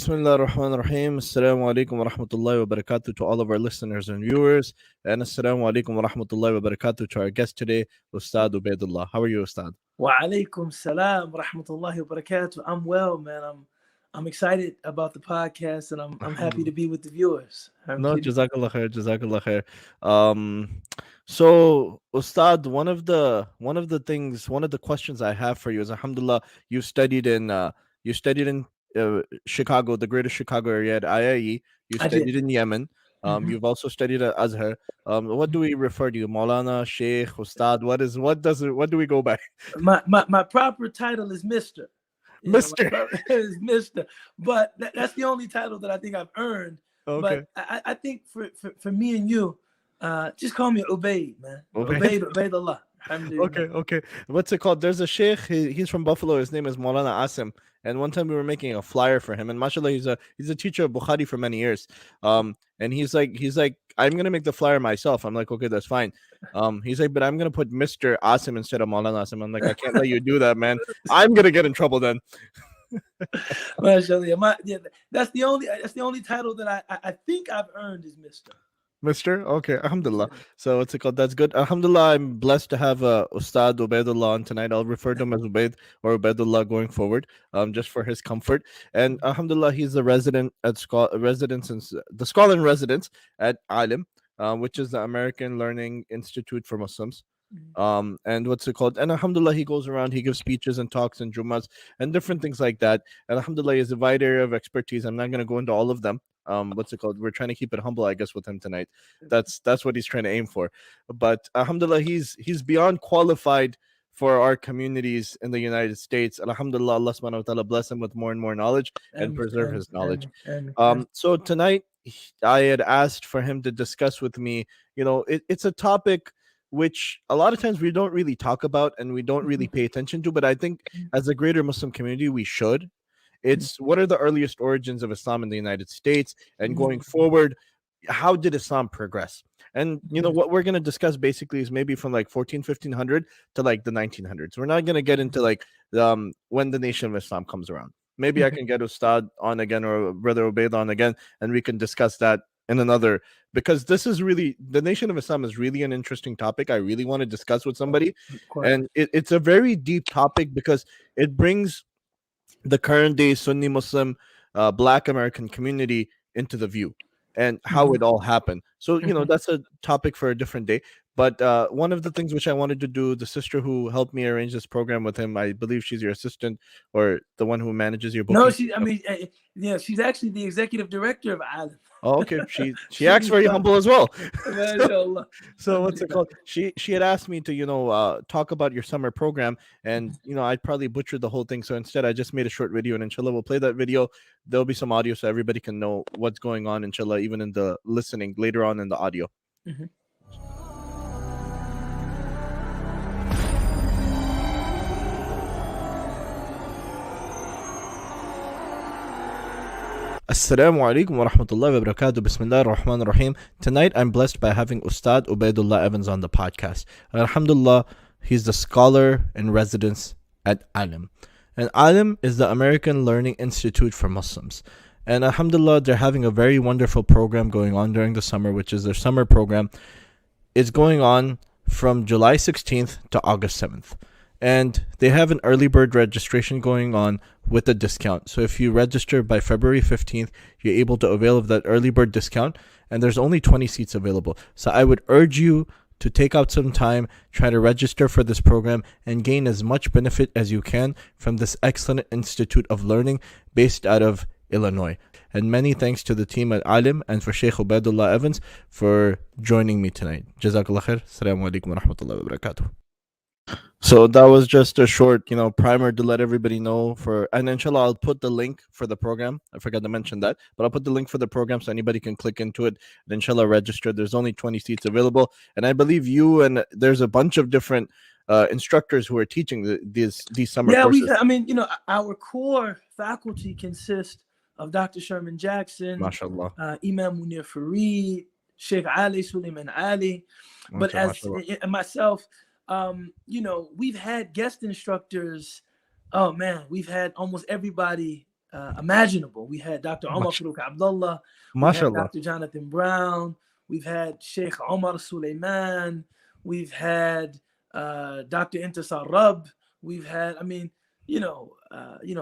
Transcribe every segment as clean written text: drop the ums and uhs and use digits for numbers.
Bismillah ar-Rahman ar-Rahim. Assalamu alaikum wa rahmatullahi wa barakatuh to all of our listeners and viewers. And assalamu alaikum wa rahmatullahi wa barakatuh to our guest today, Ustadh Ubaydullah. How are you, Ustadh? Wa alaikum salam wa rahmatullahi wa barakatuh. I'm well, man. I'm excited about the podcast, and I'm happy to Alhamdulillah. be with the viewers. No, Jazakallah khair, Jazakallah khair. So Ustadh, one of the questions I have for you is, Alhamdulillah, you studied in Chicago, the greater Chicago area at IIE. You I did. studied in Yemen. Mhm. You've also studied at Azhar. What do we refer to you, Maulana, Sheikh, Ustadh? What do we go by? My proper title is Mister. Mister. Is Mister, but that's the only title that I think I've earned. Okay. But I think for me and you, just call me Ubayd, man. Ubayd. Ubaydullah. Alhamdulillah. Okay. What's it called? There's a sheikh. He's from Buffalo. His name is Maulana Asim. And one time we were making a flyer for him. And mashallah, he's a teacher of Bukhari for many years. And he's like, I'm gonna make the flyer myself. I'm like, okay, that's fine. He's like, but I'm gonna put Mr. Asim instead of Maulana Asim. I'm like, I can't let you do that, man. I'm gonna get in trouble then. Mashallah. That's the only title that I think I've earned is Mister. Mister, okay, Alhamdulillah. So what's it called? That's good. Alhamdulillah, I'm blessed to have Ustadh Ubaydullah on tonight. I'll refer to him as Ubayd or Ubaydullah going forward, just for his comfort. And Alhamdulillah, he's the the scholar in residence at ALIM, which is the American Learning Institute for Muslims. And what's it called? And Alhamdulillah, he goes around, he gives speeches and talks and Jummahs and different things like that. And Alhamdulillah, he has a wide area of expertise. I'm not going to go into all of them. What's it called? We're trying to keep it humble, I guess, with him tonight. That's what he's trying to aim for. But Alhamdulillah, he's beyond qualified for our communities in the United States. Alhamdulillah, Allah subhanahu wa ta'ala bless him with more and more knowledge and preserve his knowledge. So tonight I had asked for him to discuss with me, it's a topic which a lot of times we don't really talk about and we don't really pay attention to, but I think as a greater Muslim community, we should. It's what are the earliest origins of Islam in the United States, and going forward, how did Islam progress? And what we're going to discuss basically is maybe from like 1500 to like the 1900s. We're not going to get into like when the Nation of Islam comes around. Maybe I can get Ustad on again or Brother Ubayd on again, and we can discuss that in another, because this is really, the Nation of Islam is really an interesting topic. I really want to discuss with somebody, and it's a very deep topic because it brings the current day Sunni Muslim Black American community into the view and how it all happened. So that's a topic for a different day. But one of the things which I wanted to do, the sister who helped me arrange this program with him, I believe she's your assistant or the one who manages your booking. No, she's actually the executive director of ALIM. Oh, okay. She acts very humble as well. So what's it called? She had asked me to talk about your summer program, and I'd probably butchered the whole thing. So instead, I just made a short video, and inshallah, we'll play that video. There'll be some audio so everybody can know what's going on. Inshallah, even in the listening later on in the audio. Assalamu alaikum wa rahmatullahi wa barakatuh. Bismillah ar-Rahman ar-Rahim. Tonight I'm blessed by having Ustadh Ubaydullah Evans on the podcast. Alhamdulillah, he's the scholar in residence at ALIM. And ALIM is the American Learning Institute for Muslims. And alhamdulillah, they're having a very wonderful program going on during the summer, which is their summer program. It's going on from July 16th to August 7th. And they have an early bird registration going on with a discount. So if you register by February 15th, you're able to avail of that early bird discount. And there's only 20 seats available. So I would urge you to take out some time, try to register for this program, and gain as much benefit as you can from this excellent institute of learning based out of Illinois. And many thanks to the team at ALIM and for Sheikh Ubaydullah Evans for joining me tonight. Jazakallah khair. Assalamu alaikum wa rahmatullahi wa barakatuh. So that was just a short, primer to let everybody know and inshallah, I'll put the link for the program. I forgot to mention that, but I'll put the link for the program so anybody can click into it and inshallah register. There's only 20 seats available. And I believe there's a bunch of different instructors who are teaching these summer courses. Our core faculty consists of Dr. Sherman Jackson, MashaAllah. Imam Munir Fareed, Sheikh Ali Suleiman Ali. But and myself, we've had guest instructors. Oh man, we've had almost everybody imaginable. We had Dr. Omar Mash- Farooq Abdullah. We've had Mashallah. Dr. Jonathan Brown. We've had Sheikh Omar Suleiman. We've had Dr. Intisar Rab. We've had, I mean,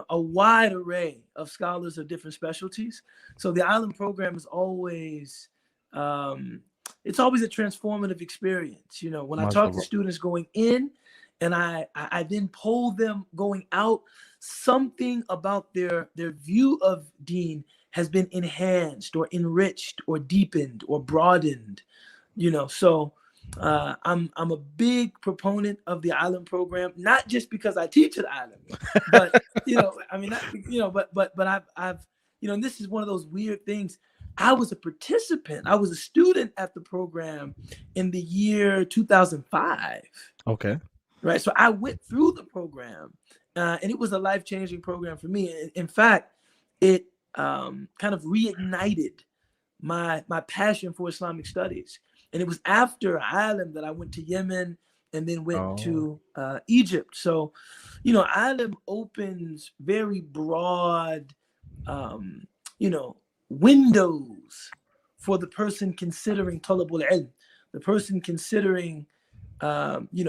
a wide array of scholars of different specialties. So the ALIM program is always, it's always a transformative experience. You know, when I talk to Mashallah. students going in, and I then poll them going out, something about their view of Deen has been enhanced or enriched or deepened or broadened. You know, so I'm a big proponent of the ALIM program, not just because I teach at ALIM, but I mean, but I've and this is one of those weird things. I was a participant. I was a student at the program in the year 2005. Okay. Right. So I went through the program, and it was a life-changing program for me. In fact, it kind of reignited my passion for Islamic studies. And it was after ALIM that I went to Yemen and then went Oh, to Egypt. So, ALIM opens very broad, windows for the person considering talabul ilm, the person considering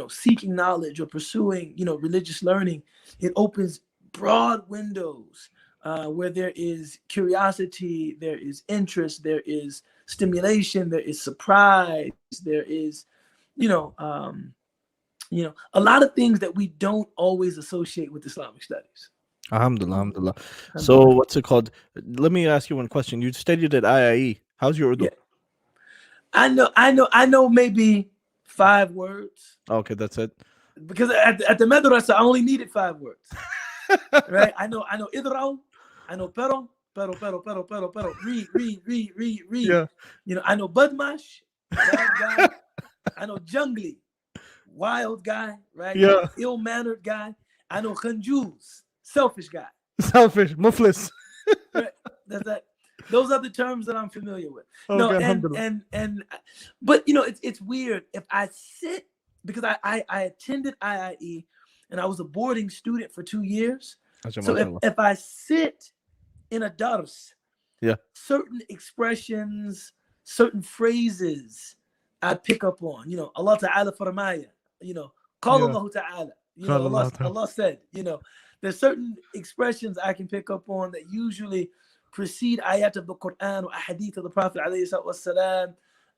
seeking knowledge or pursuing, religious learning. It opens broad windows where there is curiosity, there is interest, there is stimulation, there is surprise, there is, a lot of things that we don't always associate with Islamic studies. alhamdulillah, alhamdulillah. So, Alhamdulillah. what's it called? Let me ask you one question. You studied at IIE. How's your Urdu? Yeah, I know maybe 5 words Okay, that's it. because at the madrasa I only needed 5 words. Right? I know idraw, I know pero, read. Yeah, I know badmash, bad guy. I know jungly, wild guy, right? yeah. Ill-mannered guy. I know khanjuz, selfish guy. Selfish, muflis. Right? That's that. Those are the terms that I'm familiar with. No, Okay, and alhamdulillah. but it's weird if I sit because I attended IIE and I was a boarding student for 2 years. So Mashallah. if I sit in a dars, Yeah. certain expressions, certain phrases I pick up on. Allah Ta'ala farmaya, Qala Yeah. Allah Ta'ala, Qala Allah ta'ala. Allah said, there's certain expressions I can pick up on that usually precede ayat of the Quran or hadith of the Prophet alayhi salatu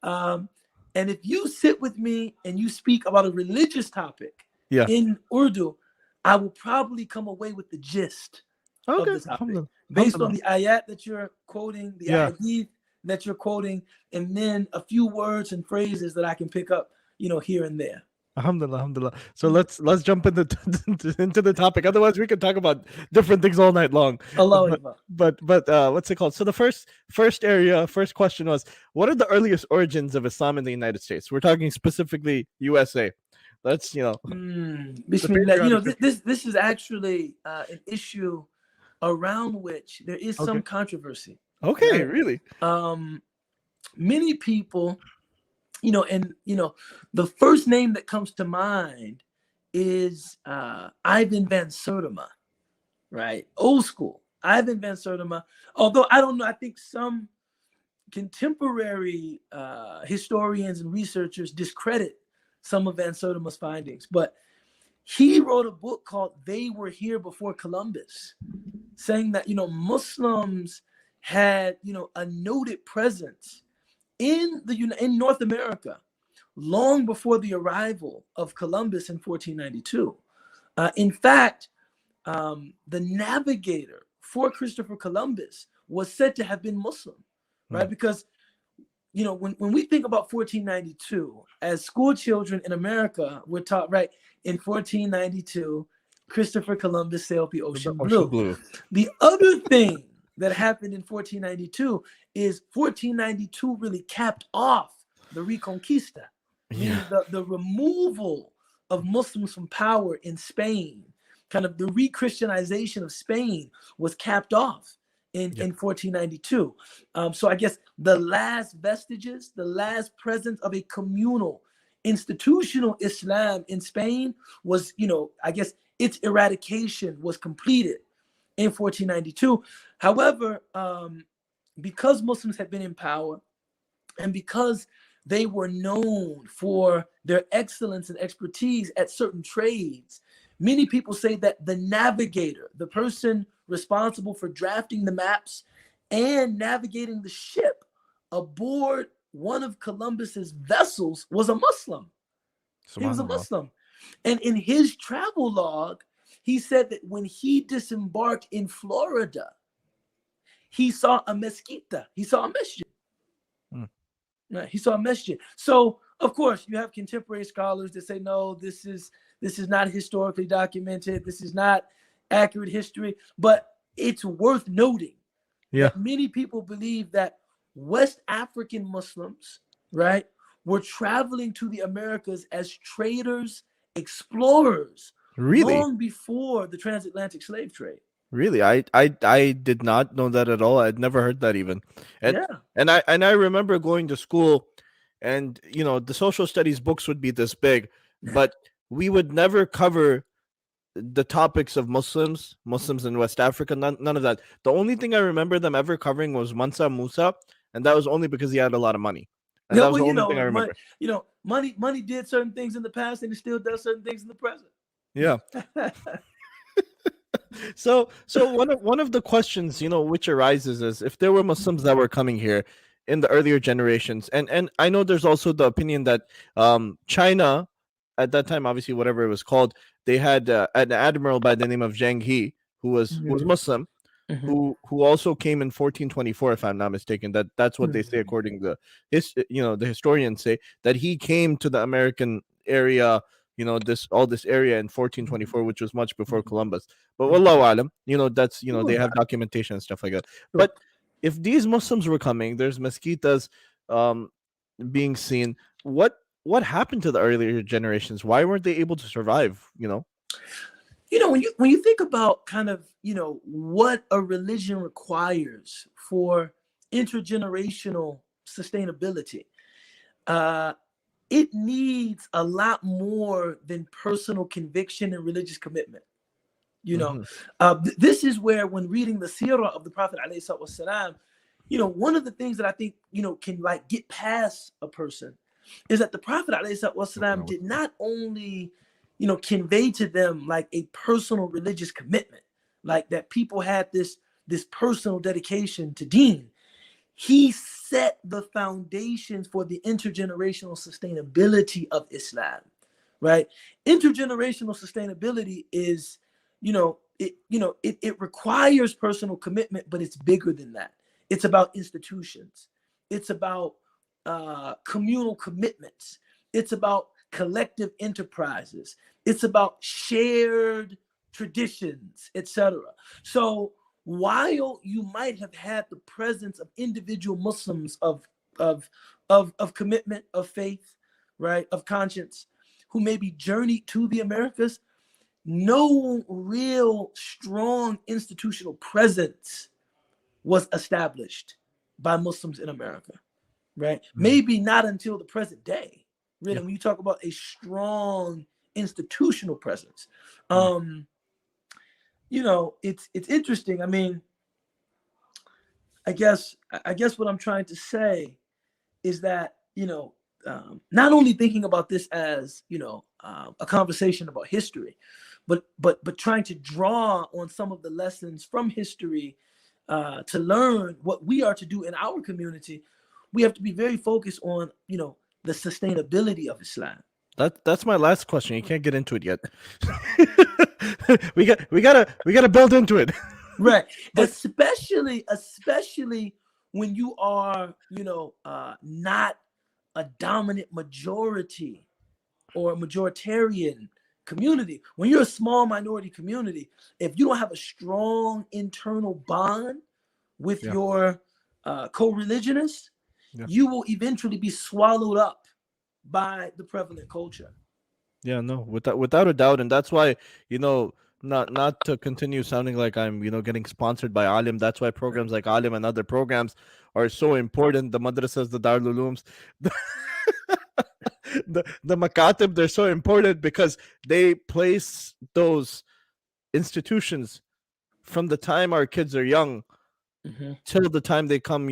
wasalam. And if you sit with me and you speak about a religious topic Yeah. in Urdu, I will probably come away with the gist of Okay. the topic Alhamdulillah. based on Alhamdulillah. the ayat that you're quoting, the Yeah. hadith that you're quoting, and then a few words and phrases that I can pick up, here and there. Alhamdulillah, alhamdulillah. So let's jump into into the topic. Otherwise, we could talk about different things all night long. Allah But Akbar. what's it called? So the first question was, what are the earliest origins of Islam in the United States? We're talking specifically USA. Let's the Bismillah. patriotic. This is actually an issue around which there is some Okay. controversy. Okay, Right? really. Many people, the first name that comes to mind is Ivan Van Sertima, right? Old school Ivan Van Sertima. Although I don't know, I think some contemporary historians and researchers discredit some of Van Sertima's findings, but he wrote a book called "They Were Here Before Columbus," saying that Muslims had a noted presence in North America long before the arrival of Columbus in 1492. In fact, the navigator for Christopher Columbus was said to have been Muslim, right? Because when we think about 1492, as school children in America, we're taught, right, in 1492, Christopher Columbus sailed the ocean blue. The other thing that happened in 1492 is 1492 really capped off the Reconquista, meaning the removal of Muslims from power in Spain, kind of the re-Christianization of Spain was capped off in 1492. So I guess the last vestiges, the last presence of a communal, institutional Islam in Spain was, I guess its eradication was completed in 1492. However, because Muslims had been in power and because they were known for their excellence and expertise at certain trades, many people say that the navigator, the person responsible for drafting the maps and navigating the ship aboard one of Columbus's vessels, was a Muslim. He was a Subhanallah. Muslim. And in his travel log, he said that when he disembarked in Florida, he saw a mezquita. He saw a masjid. Hmm. Right? He saw a masjid. So, of course, you have contemporary scholars that say, no, this is not historically documented. This is not accurate history. But it's worth noting Yeah. that many people believe that West African Muslims, right, were traveling to the Americas as traders, explorers, Really? long before the transatlantic slave trade. Really? I did not know that at all. I'd never heard that even. And Yeah. and I remember going to school, and the social studies books would be this big, but we would never cover the topics of Muslims in West Africa. None of that. The only thing I remember them ever covering was Mansa Musa, and that was only because he had a lot of money. And Yeah, that was well, the only thing I remember. money did certain things in the past, and it still does certain things in the present. Yeah. So one of the questions which arises is, if there were Muslims that were coming here in the earlier generations, and I know there's also the opinion that China at that time, obviously whatever it was called, they had an admiral by the name of Zheng He, who was Mhm, Muslim, mhm, who also came in 1424, if I'm not mistaken. That's what they say, mhm, according to the historians say, that he came to the American area, this area in mhm, 1424, which was much before mhm, Columbus. But mhm. wallahu alam, that's they Sure, have documentation and stuff like that. sure. But if these Muslims were coming, there's mosquitoes um being seen. What happened to the earlier generations? Why weren't they able to survive? When you think about kind of what a religion requires for intergenerational sustainability, uh, it needs a lot more than personal conviction and religious commitment. You know, Hmm. this is where, when reading the seerah of the Prophet ﷺ, one of the things that I think can like get past a person is that the Prophet ﷺ did not only convey to them like a personal religious commitment, like that people had this personal dedication to Deen. He set the foundations for the intergenerational sustainability of Islam, right? Intergenerational sustainability is, it requires personal commitment, but it's bigger than that. It's about institutions. It's about communal commitments. It's about collective enterprises. It's about shared traditions, etc. So while you might have had the presence of individual Muslims of commitment, of faith, right, of conscience, who maybe journeyed to the Americas, no real strong institutional presence was established by Muslims in America, right? Mm. Maybe not until the present day, really, Yeah. when you talk about a strong institutional presence. Mm. It's interesting. I mean, I guess what I'm trying to say is that not only thinking about this as a conversation about history, but trying to draw on some of the lessons from history to learn what we are to do in our community. We have to be very focused on the sustainability of Islam. That's my last question. You can't get into it yet. We gotta build into it. Right. But Especially when you are, not a dominant majority or a majoritarian community. When you're a small minority community, if you don't have a strong internal bond with yeah, your co-religionists, yeah, you will eventually be swallowed up by the prevalent culture. yeah. No, without a doubt, and that's why you know. Not to continue sounding like I'm getting sponsored by Alim. That's why programs like Alim and other programs are so important. The madrasas, the Darul Ulooms, the makatib, they're so important because they place those institutions from the time our kids are young Hmm. till the time they come,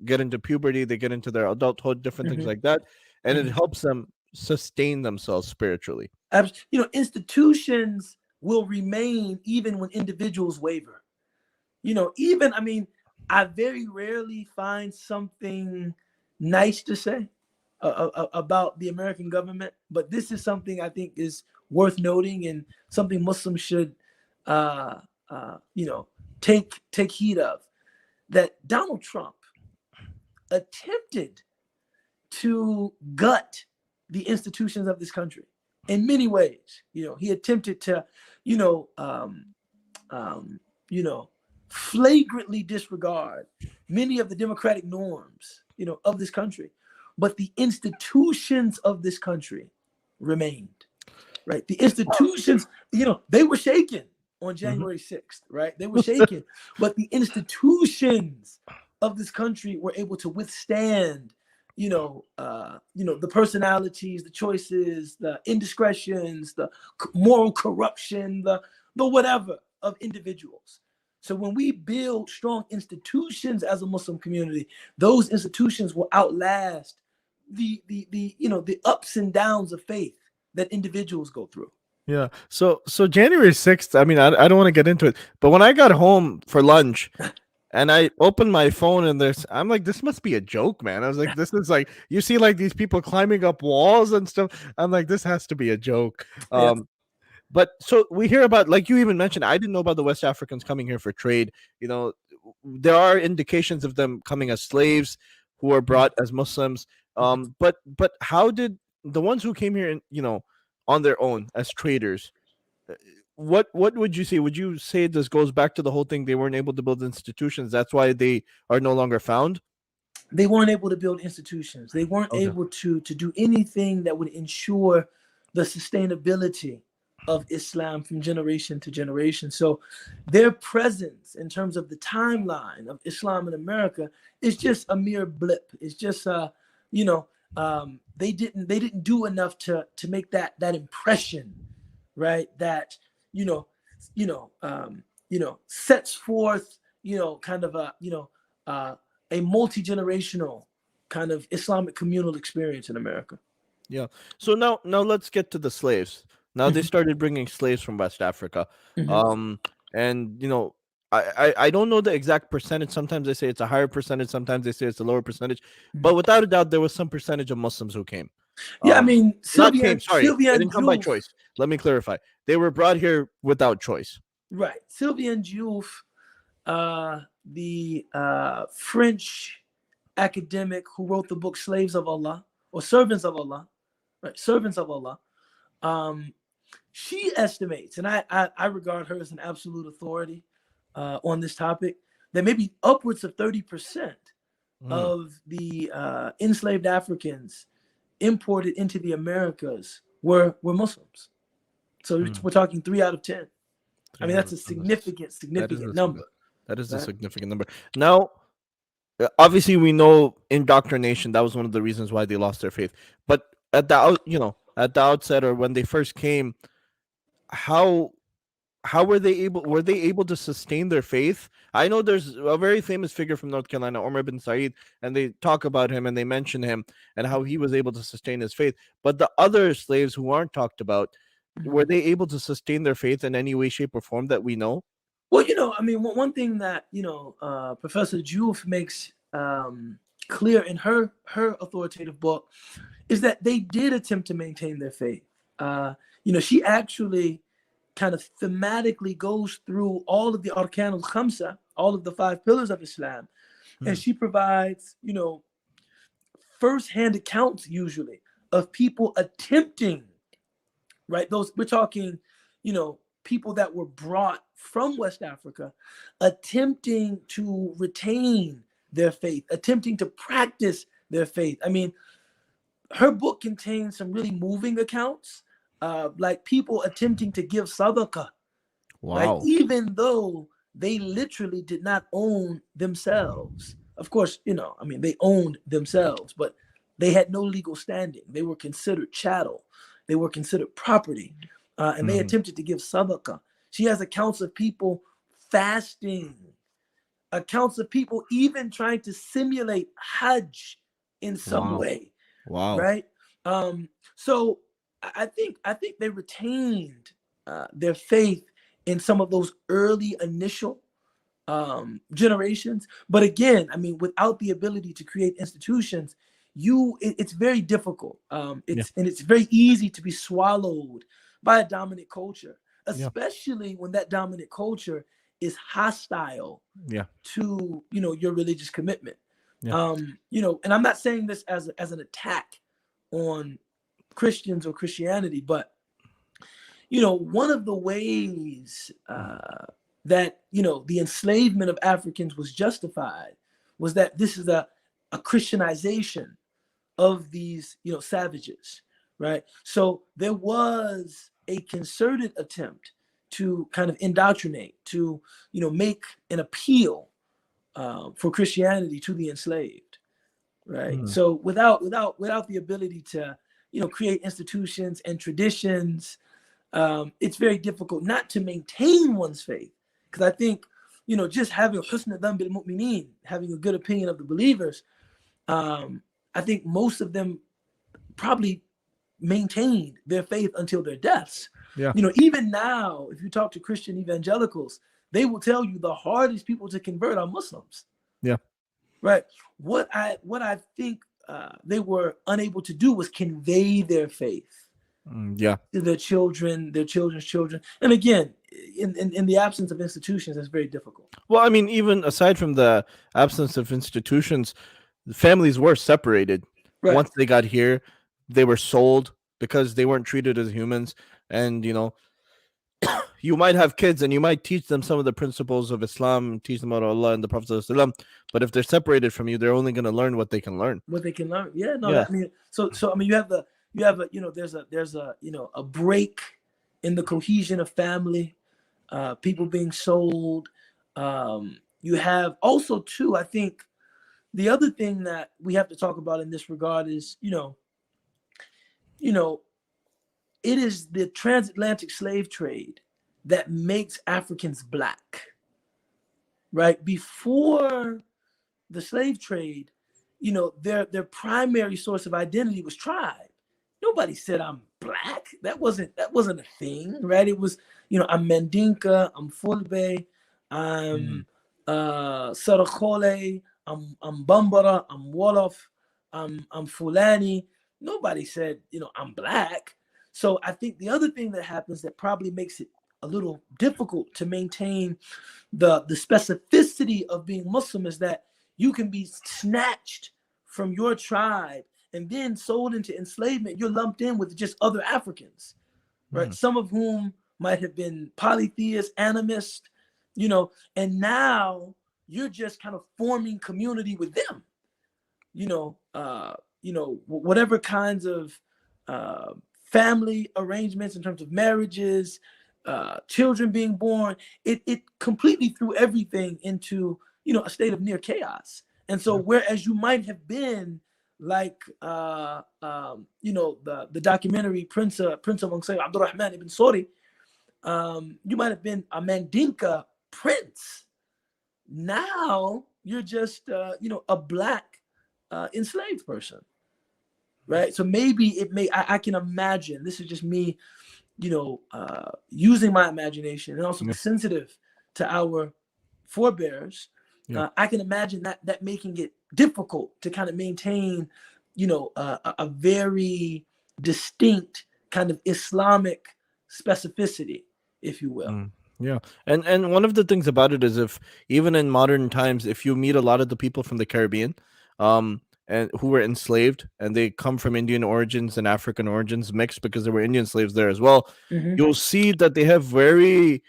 get into puberty, they get into their adulthood, different things Hmm. like that, and it Hmm. helps them sustain themselves spiritually. Institutions will remain even when individuals waver. Even, I mean, I very rarely find something nice to say about the American government, but this is something I think is worth noting and something Muslims should, uh, you know, take heed of. That Donald Trump attempted to gut the institutions of this country in many ways. He attempted to, you know, um, um, you know, flagrantly disregard many of the democratic norms, of this country. But the institutions of this country remained, right? The institutions, they were shaken on Hmm. January 6th, right? They were shaken, but the institutions of this country were able to withstand, the personalities, the choices, the indiscretions, the moral corruption, the whatever of individuals. So when we build strong institutions as a Muslim community, those institutions will outlast the ups and downs of faith that individuals go through. Yeah. So January 6th, I mean, I don't want to get into it, but when I got home for lunch and I opened my phone and I'm like, this must be a joke, man. I was like, this is like, you see like these people climbing up walls and stuff. I'm like, this has to be a joke. Yeah. But so we hear about, like you even mentioned, I didn't know about the West Africans coming here for trade. You know, there are indications of them coming as slaves who are brought as Muslims. But how did the ones who came here, on their own as traders? uh, what would you say? Would you say this goes back to the whole thing? They weren't able to build institutions. That's why they are no longer found. They weren't able to build institutions. They weren't Okay. able to do anything that would ensure the sustainability of Islam from generation to generation. So their presence in terms of the timeline of Islam in America is just a mere blip. It's just you know, they didn't do enough to make that impression, right? That you know, sets forth, kind of uh, a multi-generational kind of Islamic communal experience in America. Yeah. So now let's get to the slaves. Now they Mhm, started bringing slaves from West Africa. mhm, Um and I don't know the exact percentage. Sometimes they say it's a higher percentage, sometimes they say it's a lower percentage. mhm. But without a doubt there was some percentage of Muslims who came. Yeah, I Um mean, Not came, sorry. Sylvia They and didn't come by Diouf, choice. Let me clarify. They were brought here without choice. right? Sylvia and Diouf, the French academic who wrote the book Slaves of Allah or Servants of Allah, right? Servants of Allah. Um, she estimates, and I regard her as an absolute authority on this topic, that maybe upwards of 30% Mm, of the enslaved Africans imported into the Americas were Muslims. So mm. we're talking 3 out of 10. I Three mean, out that's of a 10. That is significant number, a right? significant number. Now, obviously we know indoctrination, that was one of the reasons why they lost their faith. But at the outset, or when they first came, how were they able to sustain their faith? I know there's a very famous figure from North Carolina, Omar bin Said, and they talk about him and they mention him and how he was able to sustain his faith. But the other slaves who aren't talked about, were Mhm. they able to sustain their faith in any way, shape, or form that we know? Well, I mean, one thing that Professor Jewell makes clear in her authoritative book is that they did attempt to maintain their faith. She actually kind of thematically goes through all of the arkan al-khamsa, all of the 5 pillars of Islam, and Hmm. she provides, first-hand accounts usually of people attempting, right? Those we're talking, people that were brought from West Africa, attempting to retain their faith, attempting to practice their faith. I mean, her book contains some really moving accounts, like people attempting to give sadaqah, right? Wow. Even though they literally did not own themselves. Of course, I mean, they owned themselves, but they had no legal standing. They were considered chattel. They were considered property, and they Hmm. attempted to give sadaqah. She has accounts of people fasting, accounts of people even trying to simulate Hajj in some Wow. way, Wow. right? So I think they retained their faith in some of those early initial generations. But again, I mean, without the ability to create institutions, it's very difficult. Yeah. It's very easy to be swallowed by a dominant culture, Yeah. especially when that dominant culture is hostile Yeah. to your religious commitment. Yeah. And I'm not saying this as an attack on Christians or Christianity, but one of the ways that the enslavement of Africans was justified was that this is a Christianization of these savages, right? So there was a concerted attempt to kind of indoctrinate, to make an appeal for Christianity to the enslaved, right? Mm. So without the ability to create institutions and traditions, it's very difficult not to maintain one's faith. Because I think just having husn dhan bil mu'minin, having a good opinion of the believers, I think most of them probably maintained their faith until their deaths. Yeah. Even now, if you talk to Christian evangelicals, they will tell you the hardest people to convert are Muslims. Yeah. Right. What I think they were unable to do was convey their faith Yeah. to their children, their children's children. And again, in the absence of institutions, that's very difficult. Well, I mean, even aside from the absence of institutions, the families were separated. Right. Once they got here, they were sold because they weren't treated as humans. And, you might have kids and you might teach them some of the principles of Islam, teach them about Allah and the Prophet ﷺ, but if they're separated from you, they're only going to learn what they can learn. What they can learn. Yeah, no, Yeah. I mean, so I mean, there's a break in the cohesion of family, people being sold. You have also too, I think the other thing that we have to talk about in this regard is, it is the transatlantic slave trade that makes Africans black, right? Before the slave trade, their primary source of identity was tribe. Nobody said I'm black. That wasn't a thing, right? It was, I'm Mandinka, I'm Fulbe, I'm Sarakhole, I'm Bambara, I'm Wolof, I'm Fulani. Nobody said, I'm black. So I think the other thing that happens that probably makes it a little difficult to maintain the specificity of being Muslim is that you can be snatched from your tribe and then sold into enslavement. You're lumped in with just other Africans, right? Some of whom might have been polytheists, animists, and now you're just kind of forming community with them, whatever kinds of family arrangements in terms of marriages, children being born, it completely threw everything into a state of near chaos. And so whereas you might have been like the documentary Prince among Abdurrahman ibn Sori, you might have been a Mandinka prince. Now you're just a black enslaved person, right? So maybe I can imagine, this is just me using my imagination and also be sensitive to our forebears. I can imagine that making it difficult to kind of maintain, a very distinct kind of Islamic specificity, if you will. Yeah. And one of the things about it is, if even in modern times, if you meet a lot of the people from the Caribbean, and who were enslaved, and they come from Indian origins and African origins mixed, because there were Indian slaves there as well, you'll see that they have very,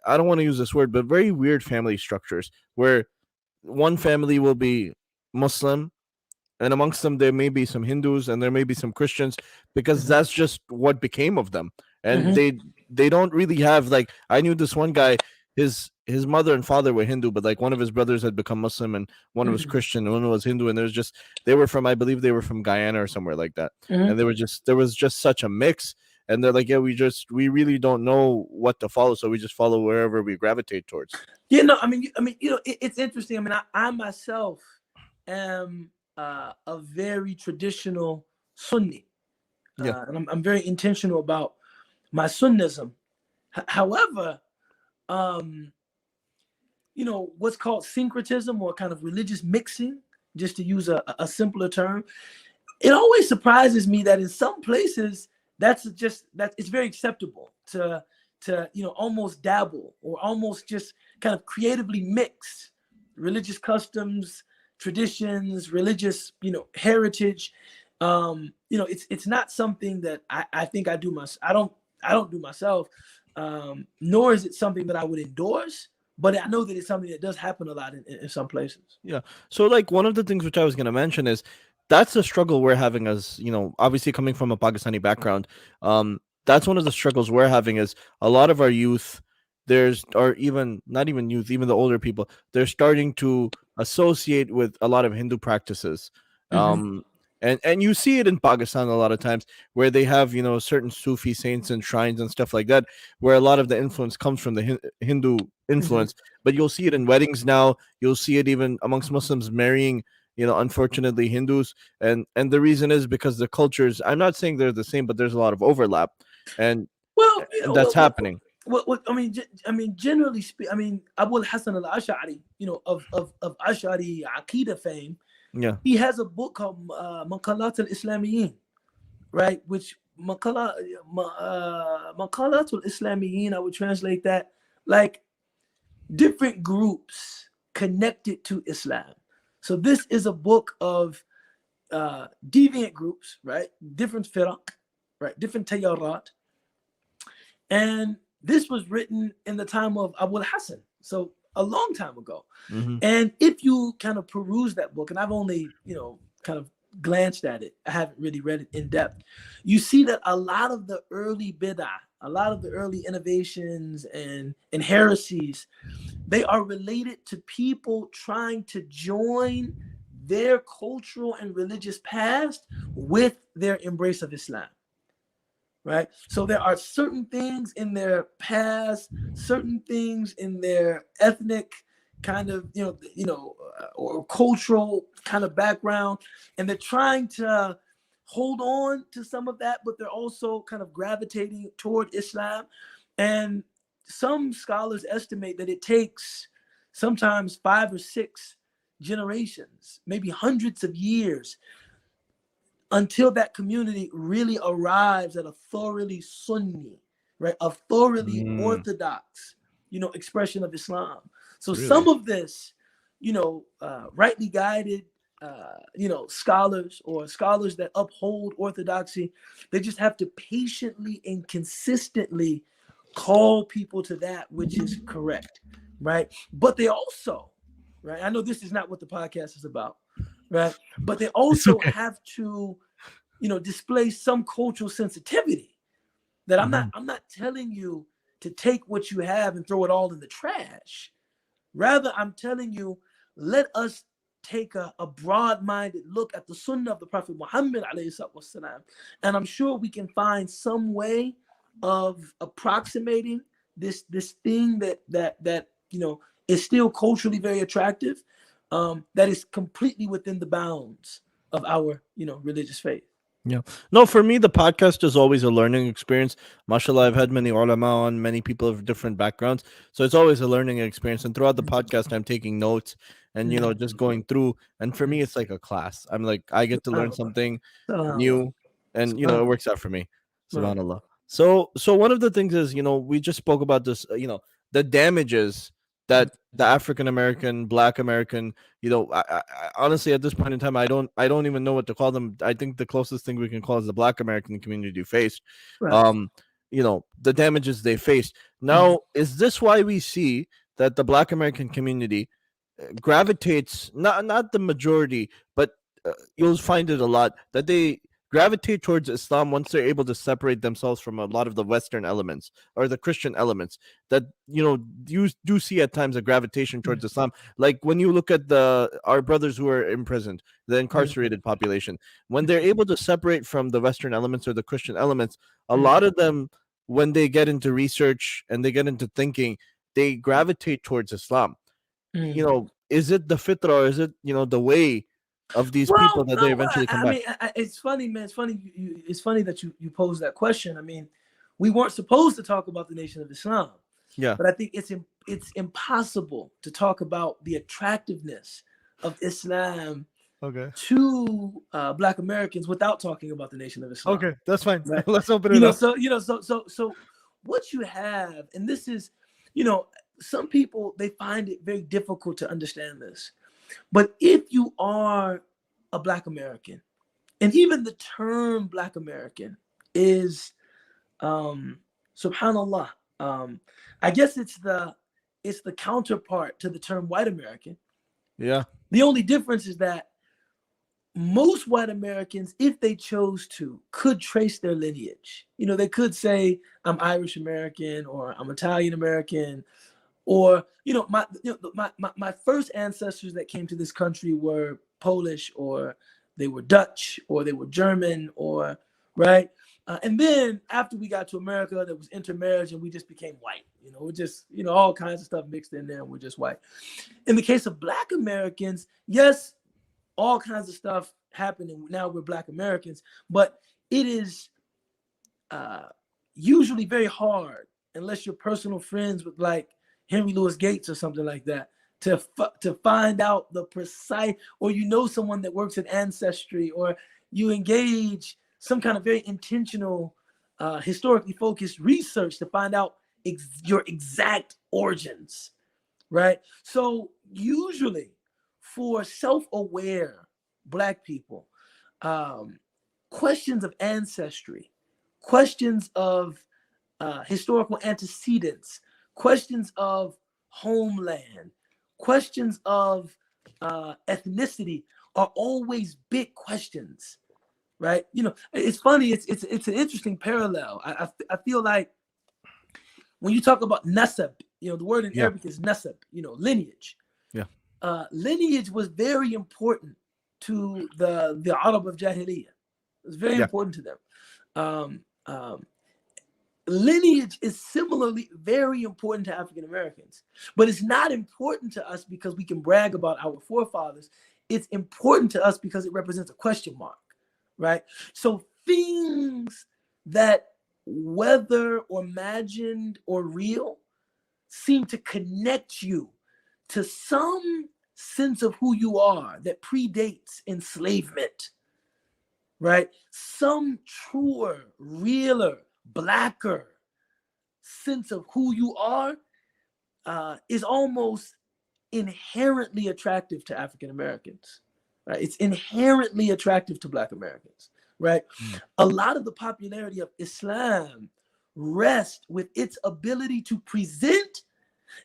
I don't want to use this word, but very weird family structures, where one family will be Muslim, and amongst them there may be some Hindus and there may be some Christians, because that's just what became of them. And they don't really have, like, I knew this one guy, his mother and father were Hindu, but like one of his brothers had become Muslim and one was Christian and one was Hindu, and I believe they were from Guyana or somewhere like that. And there was just such a mix. and they're like, yeah, we really don't know what to follow, so we just follow wherever we gravitate towards. Yeah, no, it's interesting. I mean, I myself am a very traditional Sunni, Yeah. and I'm very intentional about my Sunnism. However, um, what's called syncretism or kind of religious mixing, just to use a simpler term, it always surprises me that in some places that it's very acceptable to almost dabble or almost just kind of creatively mix religious customs, traditions, religious heritage. It's not something that I think I don't do myself, nor is it something that I would endorse. But I know that it's something that does happen a lot in some places. Yeah. So like one of the things which I was going to mention is that's a struggle we're having as, obviously coming from a Pakistani background. That's one of the struggles we're having is a lot of our youth, or even not even youth, even the older people, they're starting to associate with a lot of Hindu practices. Mm-hmm. Um, and you see it in Pakistan a lot of times where they have, certain Sufi saints and shrines and stuff like that, where a lot of the influence comes from the Hindu Mm-hmm. influence. But you'll see it in weddings now. You'll see it even amongst Muslims marrying, unfortunately Hindus, and the reason is because the cultures. I'm not saying they're the same, but there's a lot of overlap, and Well, and that's happening. generally speaking, Abu al-Hasan al-Ash'ari, of Ash'ari Aqidah fame, Yeah. he has a book called Maqalat al-Islamiyin, right? Which Maqalat al-Islamiyin, I would translate that like different groups connected to Islam. So this is a book of deviant groups, right? Different firaq, right? Different tayarat. And this was written in the time of Abu al-Hasan, so a long time ago. Hmm. And if you kind of peruse that book, and I've only, kind of glanced at it, I haven't really read it in depth, you see that a lot of the early bid'ah, a lot of the early innovations and heresies, they are related to people trying to join their cultural and religious past with their embrace of Islam. Right. So there are certain things in their past, certain things in their ethnic kind of, or cultural kind of background. And they're trying to hold on to some of that, but they're also kind of gravitating toward Islam. And some scholars estimate that it takes sometimes 5 or 6 generations, maybe hundreds of years, until that community really arrives at a thoroughly Sunni, right, a thoroughly Mm, orthodox, expression of Islam. So some really? of this, rightly guided, scholars or scholars that uphold orthodoxy, they just have to patiently and consistently call people to that which is correct, right? But they also, right, I know this is not what the podcast is about, right? But they It's also okay. have to, display some cultural sensitivity. That Hmm. I'm not telling you to take what you have and throw it all in the trash. Rather, I'm telling you, let us take a broad-minded look at the Sunnah of the Prophet Muhammad والسلام, and I'm sure we can find some way of approximating this thing that is still culturally very attractive, that is completely within the bounds of our religious faith. Yeah. No, for me, the podcast is always a learning experience. Mashallah, I've had many ulama on, many people of different backgrounds. So it's always a learning experience. And throughout the podcast, I'm taking notes and, just going through. And for me, it's like a class. I'm like, I get to learn Subhanallah. something Subhanallah. new, and, it Subhanallah. works out for me. Subhanallah. Subhanallah. So one of the things is, we just spoke about this, the damages that the African American, Black American, honestly at this point in time, I don't even know what to call them. I think the closest thing we can call is the Black American community faced, Right. um the damages they faced. Mhm. Now, is this why we see that the Black American community gravitates, not the majority, but you'll find it a lot, that they gravitate towards Islam once they're able to separate themselves from a lot of the Western elements or the Christian elements that you do see at times a gravitation towards Islam. Like when you look at the our brothers who are imprisoned, the incarcerated population, when they're able to separate from the Western elements or the Christian elements, a lot of them, when they get into research and they get into thinking, they gravitate towards Islam. Is it the fitrah, or is it the way of these people Well, that they no, eventually come back? it's funny, man. It's funny. It's funny that you posed that question. I mean, we weren't supposed to talk about the Nation of Islam, Yeah. but I think it's impossible to talk about the attractiveness of Islam Okay. to Black Americans without talking about the Nation of Islam. Okay, that's fine. Right? Let's open it up. So what you have, and this is, some people, they find it very difficult to understand this. But if you are a Black American, and even the term Black American is, subhanallah, I guess it's the counterpart to the term white American. Yeah. The only difference is that most white Americans, if they chose to, could trace their lineage. They could say, I'm Irish American, or I'm Italian American, or my first ancestors that came to this country were Polish, or they were Dutch, or they were German, or right. And then after we got to America, there was intermarriage, and we just became white. We're just all kinds of stuff mixed in there, and we're just white. In the case of Black Americans, yes, all kinds of stuff happened, and now we're Black Americans. But it is usually very hard, unless you're personal friends with like Henry Louis Gates or something like that, to find out the precise, or someone that works in Ancestry, or you engage some kind of very intentional, historically focused research to find out your exact origins, right? So usually for self-aware Black people, questions of ancestry, questions of historical antecedents, questions of homeland, questions of ethnicity are always big questions, right? It's funny. It's an interesting parallel. I feel like when you talk about nasab, the word in Arabic is nasab, lineage. Yeah. Lineage was very important to the Arab of Jahiliyyah. It was very important to them. Lineage is similarly very important to African Americans, but it's not important to us because we can brag about our forefathers. It's important to us because it represents a question mark, right? So things that, whether or imagined or real, seem to connect you to some sense of who you are that predates enslavement, right? Some truer, realer, Blacker sense of who you are is almost inherently attractive to African Americans, right? It's inherently attractive to Black Americans, right? A lot of the popularity of Islam rests with its ability to present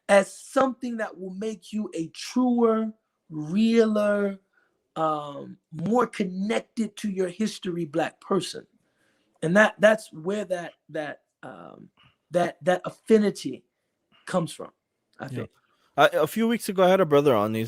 as something that will make you a truer, realer, more connected to your history Black person. And that's where that affinity comes from, I think. A few weeks ago, I had a brother on. He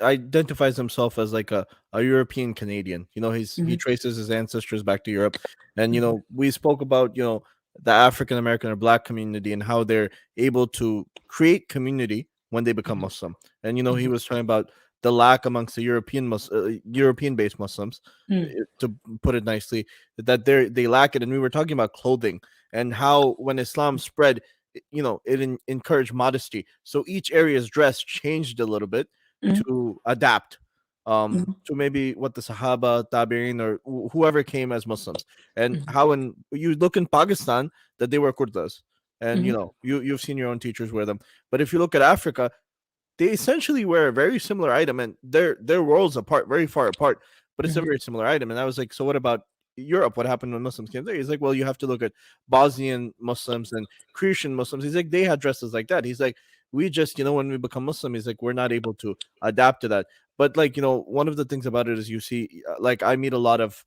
identifies himself as like a European Canadian. He traces his ancestors back to Europe, and we spoke about the African American or Black community and how they're able to create community when they become Muslim. And he was talking about the lack amongst the European-based Muslims, to put it nicely, that they lack it. And we were talking about clothing and how when Islam spread, it encouraged modesty. So each area's dress changed a little bit to adapt to maybe what the Sahaba, Tabi'in, or whoever came as Muslims. And how when you look in Pakistan that they wear kurtas, and you've seen your own teachers wear them. But if you look at Africa, they essentially wear a very similar item, and their worlds apart, very far apart, but it's a very similar item. And I was like, so what about Europe? What happened when Muslims came there? He's like, well, you have to look at Bosnian Muslims and Croatian Muslims. He's like, they had dresses like that. He's like, we just, when we become Muslim, he's like, we're not able to adapt to that. But like, one of the things about it is you see, like I meet a lot of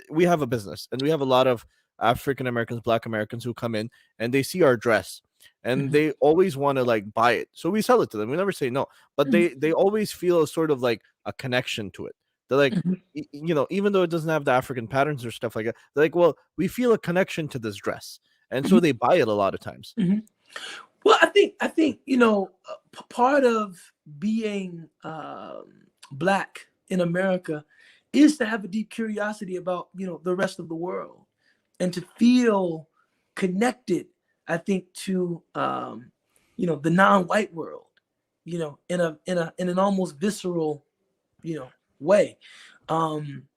we have a business and we have a lot of African Americans, Black Americans who come in and they see our dress and Mhm. they always want to like buy it. So we sell it to them. We never say no, but Mhm. they always feel a sort of like a connection to it. They're like, Mhm. you know, even though it doesn't have the African patterns or stuff like that, they're like, well, we feel a connection to this dress, and so Mhm. they buy it a lot of times. Mhm. Well, I think you know, part of being black in America is to have a deep curiosity about, you know, the rest of the world, and to feel connected. I think to you know, the non-white world, you know, in an almost visceral, you know, way. Um,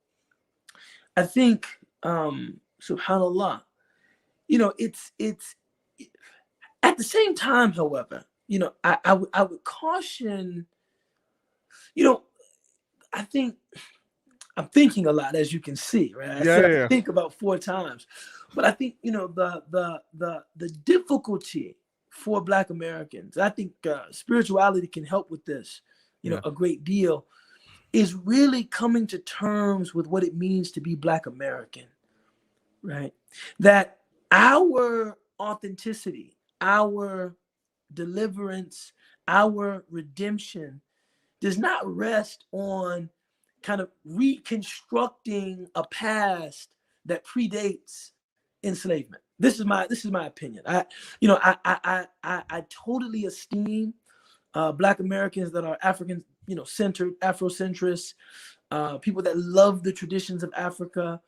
I think, subhanallah, you know, it's at the same time, however, you know, I would caution, you know, I think I'm thinking a lot, as you can see, right? I Yeah, said yeah, I yeah. think about 4 times, but I think, you know, the difficulty for Black Americans, I think spirituality can help with this, you know, Yeah. a great deal, is really coming to terms with what it means to be Black American, right? That our authenticity, our deliverance, our redemption does not rest on kind of reconstructing a past that predates enslavement. This is my opinion. I totally esteem Black Americans that are African, you know, centered, Afrocentrists, people that love the traditions of Africa,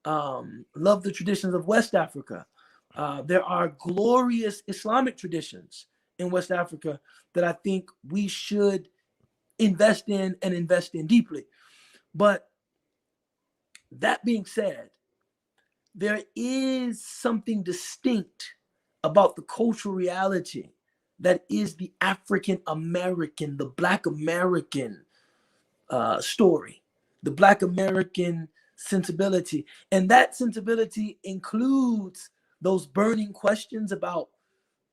love the traditions of West Africa. There are glorious Islamic traditions in West Africa that I think we should invest in and invest in deeply. But that being said, there is something distinct about the cultural reality that is the African American, the Black American story, the Black American sensibility. And that sensibility includes those burning questions about,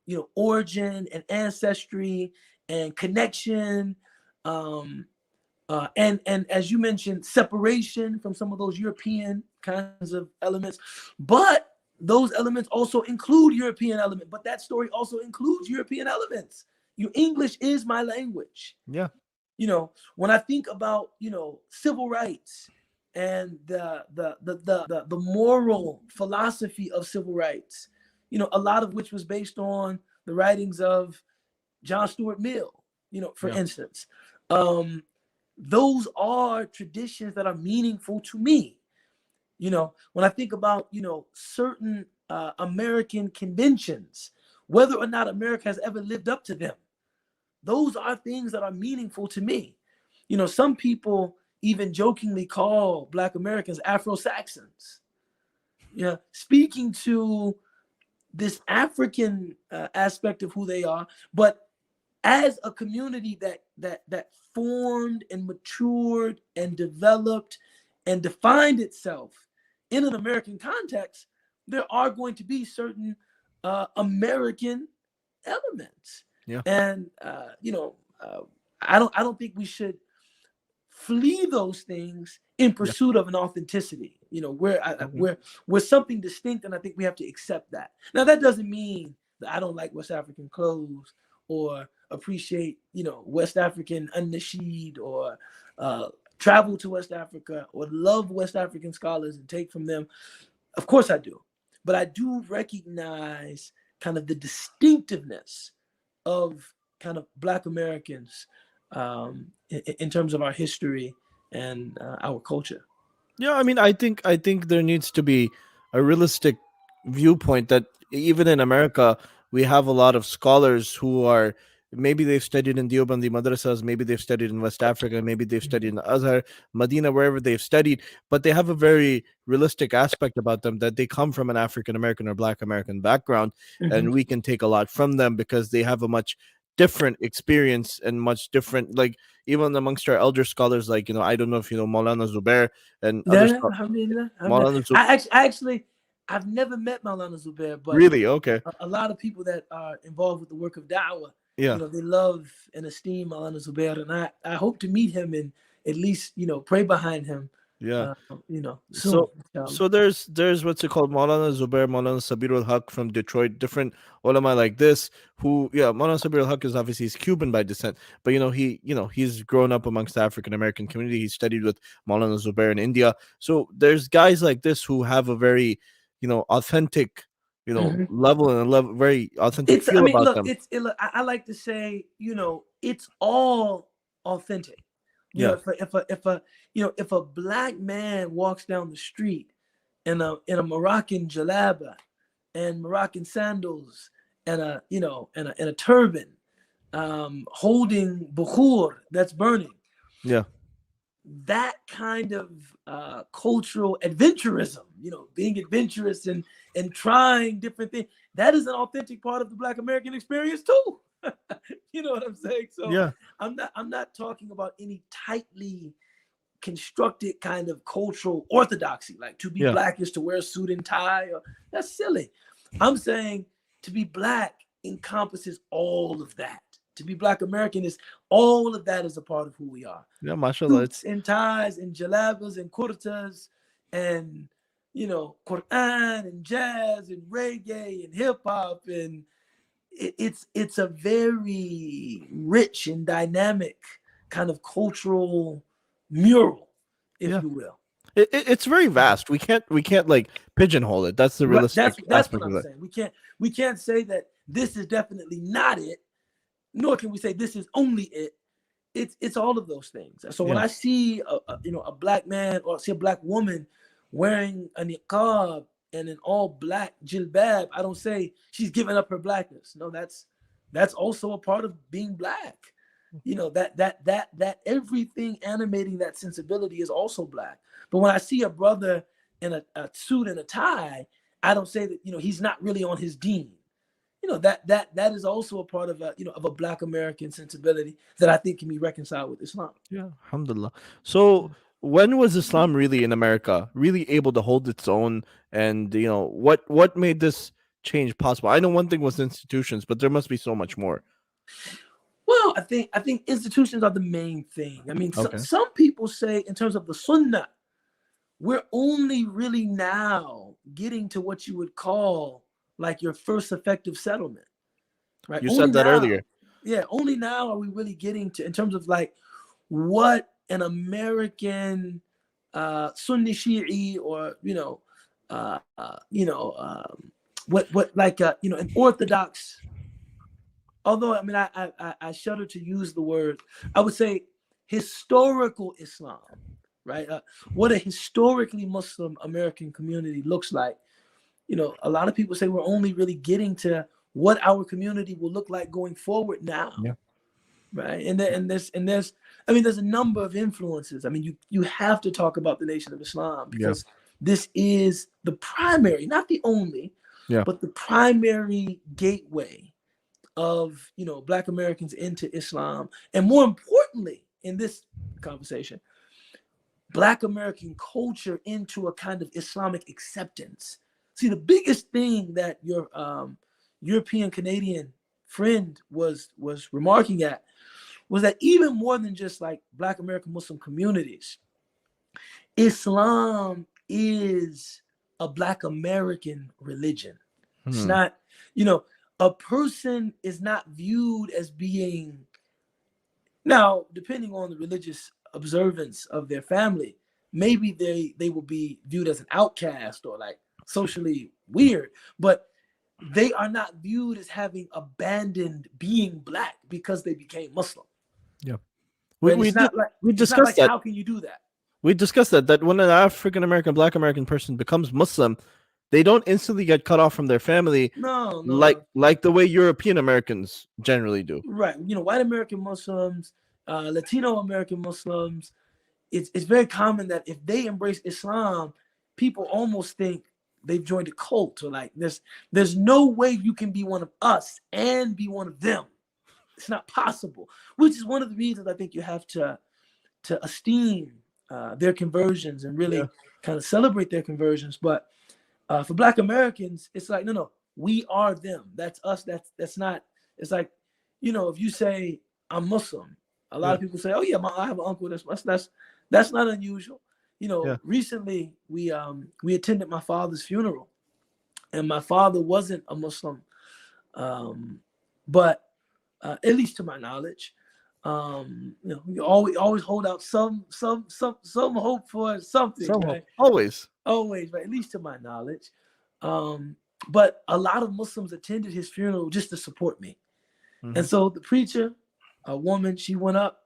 you know, origin and ancestry and connection, um, and as you mentioned, separation from some of those European kinds of elements. But those elements also include European element. But that story also includes European elements. English is my language. Yeah. You know, when I think about, you know, civil rights and the moral philosophy of civil rights, you know, a lot of which was based on the writings of John Stuart Mill, you know, for Yeah. instance. Um, those are traditions that are meaningful to me. You know, when I think about, you know, certain American conventions, whether or not America has ever lived up to them, those are things that are meaningful to me. You know, some people even jokingly call Black Americans Afro Saxons. You know, speaking to this African aspect of who they are, but as a community that formed and matured and developed and defined itself in an American context, there are going to be certain American elements. Yeah. And you know, I don't think we should flee those things in Yeah. pursuit of an authenticity. You know, Okay. we're something distinct, and I think we have to accept that. Now, that doesn't mean that I don't like West African clothes or appreciate, you know, West African nasheed, or uh, travel to West Africa or love West African scholars and take from them. Of course, I do, but I do recognize kind of the distinctiveness of kind of Black Americans, in terms of our history and our culture. Yeah, I mean, I think there needs to be a realistic viewpoint that even in America, we have a lot of scholars who are, maybe they've studied in Deobandi madrasas, maybe they've studied in West Africa, maybe they've studied in Azhar, Medina, wherever they've studied, but they have a very realistic aspect about them that they come from an African American or Black American background, Mhm. and we can take a lot from them because they have a much different experience and much different, like, even amongst our elder scholars, like, you know, I don't know if you know Maulana Zubair and other Yeah, scholars. alhamdulillah, alhamdulillah. Maulana Zub I actually, I've never met Maulana Zubair, but really? Okay. a lot of people that are involved with the work of da'wah, you Yeah. know, they love and esteem Maulana Zubair, and I hope to meet him and at least, you know, pray behind him Yeah. Soon, So inshallah. so there's what's it called, Maulana Zubair, Maulana Sabirul Haq from Detroit, different ulama like this who, yeah, Maulana Sabirul Haq is obviously, he's Cuban by descent, but he's grown up amongst the African American community. He studied with Maulana Zubair in India. So there's guys like this who have a very, authentic, Mhm. level, and a level, very authentic It's, I feel mean, about look, them. look, I like to say, it's all authentic. Yeah. If a black man walks down the street in a Moroccan jalaba and Moroccan sandals and a turban, holding bukhur that's burning, Yeah. that kind of cultural adventurism, being adventurous and trying different things, that is an authentic part of the Black American experience too. You know what I'm saying? So Yeah. I'm not talking about any tightly constructed kind of cultural orthodoxy, like to be Yeah. black is to wear a suit and tie. That's silly. I'm saying to be black encompasses all of that. To be Black American is all of that is a part of who we are. Yeah, mashallah. Suits and ties and jalabas and kurtas and Quran and jazz and reggae and hip hop, and it's a very rich and dynamic kind of cultural mural, if Yeah. you will. It's very vast. We can't like pigeonhole it. That's the Right. realistic That's what aspect of I'm it. saying. We can't say that this is definitely not it, nor can we say this is only it. It's all of those things. So when Yeah. I see a black man or see a black woman wearing a niqab and an all black jilbab, I don't say she's giving up her blackness. No, that's also a part of being black. That everything animating that sensibility is also black. But when I see a brother in a suit and a tie, I don't say that he's not really on his deen. That is also a part of a Black American sensibility that I think can be reconciled with Islam. Yeah. Alhamdulillah. So when was Islam really in America really able to hold its own? And what made this change possible? I know one thing was institutions, but there must be so much more. Well, I think institutions are the main thing. I mean, Okay. some people say in terms of the Sunnah, we're only really now getting to what you would call like your first effective settlement, right? You Only said that now, earlier. yeah, only now are we really getting to in terms of like what an American Sunni Shi'i or uh, uh, you know what like an Orthodox. Although I mean I shudder to use the word. I would say historical Islam, right? What a historically Muslim American community looks like. A lot of people say we're only really getting to what our community will look like going forward now, Yeah. right? And there's I mean there's a number of influences. I mean you have to talk about the Nation of Islam Yeah. because this is the primary, not the only, Yeah. but the primary gateway of Black Americans into Islam, and more importantly in this conversation, Black American culture into a kind of Islamic acceptance. See, the biggest thing that your European Canadian friend was remarking at was that even more than just like Black American Muslim communities, Islam is a Black American religion. It's Hmm. not, a person is not viewed as being, now, depending on the religious observance of their family, maybe they will be viewed as an outcast or like socially weird, but they are not viewed as having abandoned being Black because they became Muslim. Yeah. We Right? we It's did not like we it's not discussed like that. how can you do that? We discussed that when an African American, Black American person becomes Muslim, they don't instantly get cut off from their family No, no, like no. like the way European Americans generally do. Right. White American Muslims, Latino American Muslims, it's very common that if they embrace Islam, people almost think they've joined a cult, or like there's no way you can be one of us and be one of them. It's not possible. Which is one of the reasons I think you have to esteem their conversions and Yeah. really kind of celebrate their conversions. But for Black Americans, it's like no, we are them. That's us. That's not. It's like if you say I'm Muslim, a lot Yeah. of people say, oh yeah, I have an uncle that's not unusual. Yeah. recently we attended my father's funeral, and my father wasn't a Muslim, but at least to my knowledge, you always hold out some hope for something, Somehow. right? Always. Always, right? At least to my knowledge. But a lot of Muslims attended his funeral just to support me. Hmm. And so the preacher, a woman, she went up,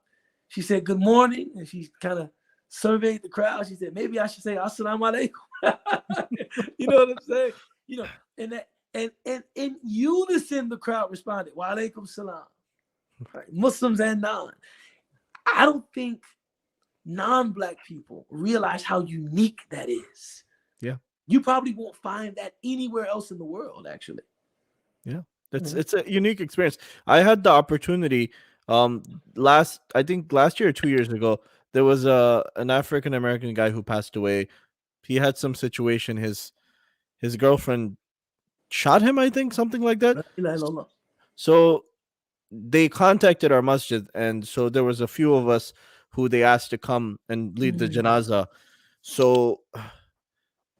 she said, "Good morning," and she kind of surveyed the crowd. She said, "Maybe I should say Assalamu alaikum." You know what I'm saying? And that, and in unison, the crowd responded, "Wa alaikum salam." Right? Muslims and non. I don't think non-black people realize how unique that is. Yeah. You probably won't find that anywhere else in the world, actually. Yeah. It's Mhm. it's a unique experience. I had the opportunity I think last year or 2 years ago, there was an African American guy who passed away. He had some situation. His girlfriend shot him, I think, something like that. La ilaha illallah. So they contacted our masjid, and so there was a few of us who they asked to come and lead the Mhm. janaza. So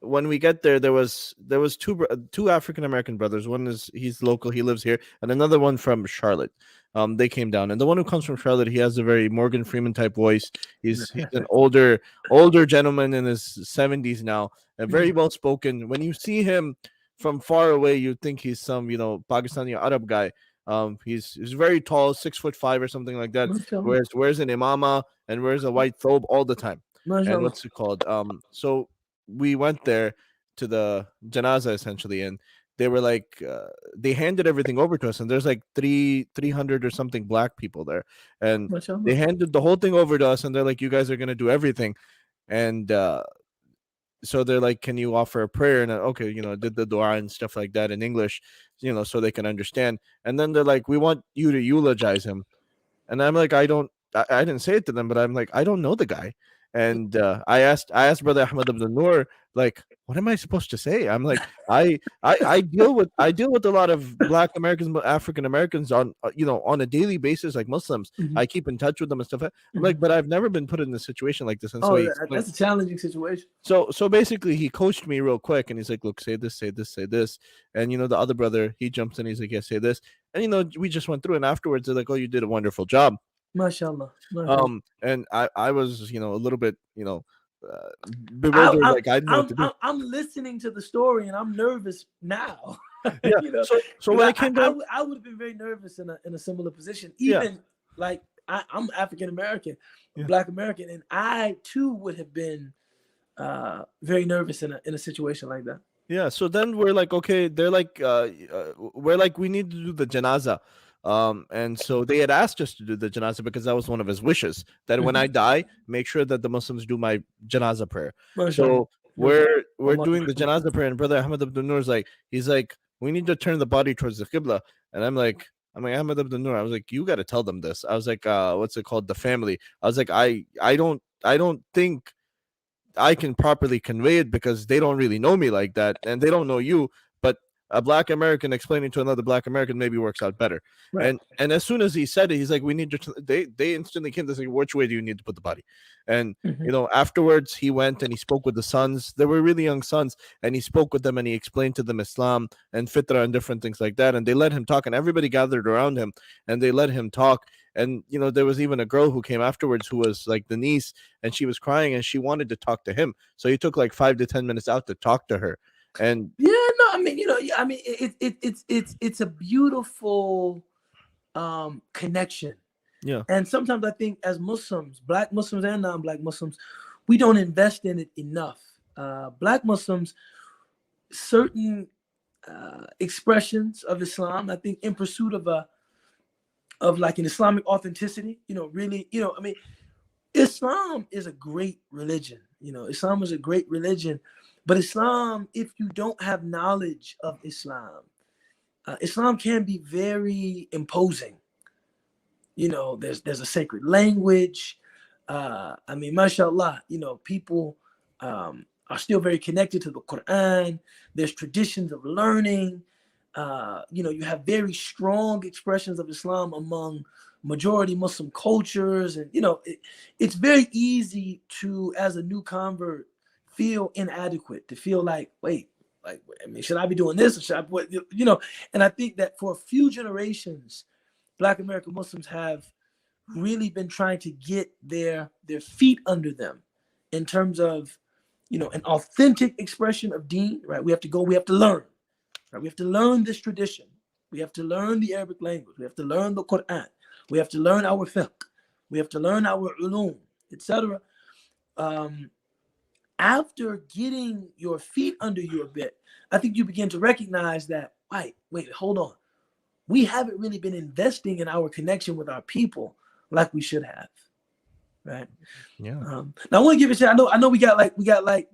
when we get there, there was two African American brothers. One is he's local, he lives here, and another one from Charlotte. They came down, and the one who comes from Charlotte, he has a very Morgan Freeman type voice. He's an older gentleman in his 70s now, and very well spoken. When you see him from far away, you think he's some Pakistani Arab guy. He's very tall, 6'5" or something like that. MashaAllah. Wears an imama and wears a white thobe all the time. And MashaAllah. what's it called? So we went there to the janaza essentially, and they were like they handed everything over to us, and there's like 300 or something black people there, and they MashaAllah. handed the whole thing over to us, and they're like, you guys are going to do everything. And so they're like, can you offer a prayer? And okay, did the dua and stuff like that in English, so they can understand. And then they're like, we want you to eulogize him. And I'm like, I didn't say it to them, but I'm like, I don't know the guy. And I asked Brother Ahmed Abdul Noor, like, what am I supposed to say? I'm like, I deal with a lot of Black Americans, African Americans on on a daily basis, like Muslims. Mhm. I keep in touch with them and stuff. I'm Mhm. like, but I've never been put in a situation like this. And so Oh, he explained. that's a challenging situation. So basically, he coached me real quick, and he's like, "Look, say this, say this, say this," and the other brother, he jumps in, he's like, "Yeah, say this," and we just went through, and afterwards they're like, "Oh, you did a wonderful job." MashaAllah. MashaAllah. And I was a little bit bewildered, like I didn't know what to do. I'm listening to the story and I'm nervous now. Yeah. So when Because I came down, I would have been very nervous in a similar position. yeah, Even like I'm African American, yeah. Black American, and I too would have been very nervous in a situation like that. Yeah, so then we're like, okay, they're like, we're like, we need to do the janaza. And so they had asked us to do the janaza because that was one of his wishes, that when I die, make sure that the Muslims do my janaza prayer. MashaAllah. So we're Allah. doing the janaza prayer, and Brother Ahmed Abdul Noor is like, he's like, we need to turn the body towards the Qibla. And I'm like, Ahmed Abdul Noor, I was like, you got to tell them this. I was like, what's it called? The family. I was like, I don't think I can properly convey it because they don't really know me like that, and they don't know you. But a Black American explaining to another Black American maybe works out better. Right. And as soon as he said it, he's like, "We need to." They instantly came to say, "Which way do you need to put the body?" And Mhm. afterwards he went and he spoke with the sons. They were really young sons, and he spoke with them and he explained to them Islam and Fitra and different things like that. And they let him talk, and everybody gathered around him and they let him talk. And there was even a girl who came afterwards who was like the niece, and she was crying and she wanted to talk to him. So he took like 5 to 10 minutes out to talk to her. And Yeah, no, I mean, I mean, it's a beautiful connection. yeah, And sometimes I think as Muslims, Black Muslims and non-Black Muslims, we don't invest in it enough. Black Muslims, certain expressions of Islam, I think, in pursuit of like an Islamic authenticity, really, I mean, Islam is a great religion. Islam is a great religion, but Islam, if you don't have knowledge of Islam, Islam can be very imposing. There's a sacred language. I mean, mashallah, people are still very connected to the Quran. There's traditions of learning. you have very strong expressions of Islam among majority Muslim cultures, and it's very easy to, as a new convert, feel inadequate, to feel like, wait, like, I mean, should I be doing this, or should I, And I think that for a few generations, Black American Muslims have really been trying to get their feet under them in terms of, an authentic expression of deen, right? We have to learn, right? We have to learn this tradition. We have to learn the Arabic language. We have to learn the Quran. We have to learn our fiqh. We have to learn our ulum, etc. After getting your feet under you a bit, I think you begin to recognize that, wait, hold on. We haven't really been investing in our connection with our people like we should have, right? Yeah. Now I want to give it a chance. I know we got like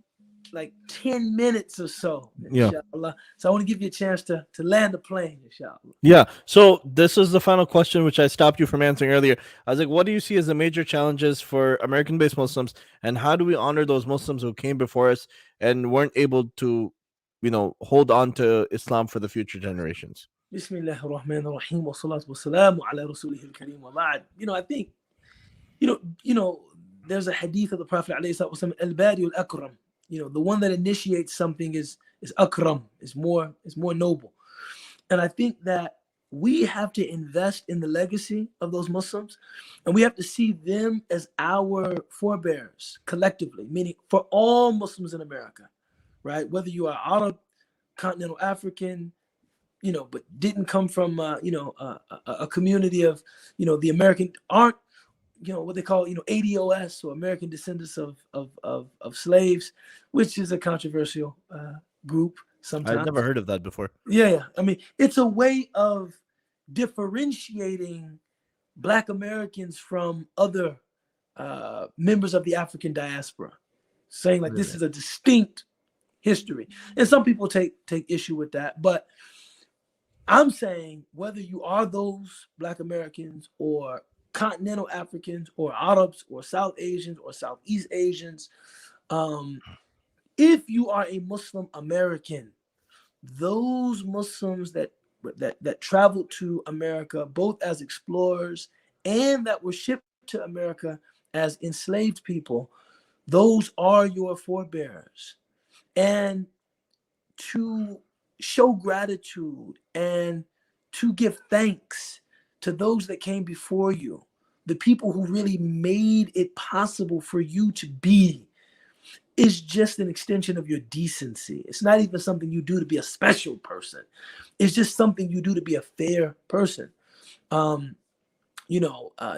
10 minutes or so, inshallah. So I want to give you a chance to land the plane, inshallah. Yeah. So this is the final question, which I stopped you from answering earlier. I was like, what do you see as the major challenges for American-based Muslims, and how do we honor those Muslims who came before us and weren't able to, hold on to Islam for the future generations? Bismillah ar-Rahman ar-Rahim wa salatu wa salamu ala rasulih al-kareem wa ba'd. I think, there's a hadith of the Prophet alayhi salatu wa sallam, al-badi al-akram. The one that initiates something is akram, is more noble. And I think that we have to invest in the legacy of those Muslims, and we have to see them as our forebears collectively, meaning for all Muslims in America, right? Whether you are Arab, continental African, but didn't come from, a community of, the American, aren't, what they call, ADOS, or American descendants of slaves, which is a controversial group sometimes. I've never heard of that before. Yeah. I mean, it's a way of differentiating Black Americans from other members of the African diaspora, saying like, this is a distinct history. And some people take issue with that, but I'm saying whether you are those Black Americans or continental Africans or Arabs or South Asians or Southeast Asians, if you are a Muslim American, those Muslims that traveled to America both as explorers and that were shipped to America as enslaved people, those are your forebears. And to show gratitude and to give thanks to those that came before you, the people who really made it possible for you to be, is just an extension of your decency. It's not even something you do to be a special person. It's just something you do to be a fair person.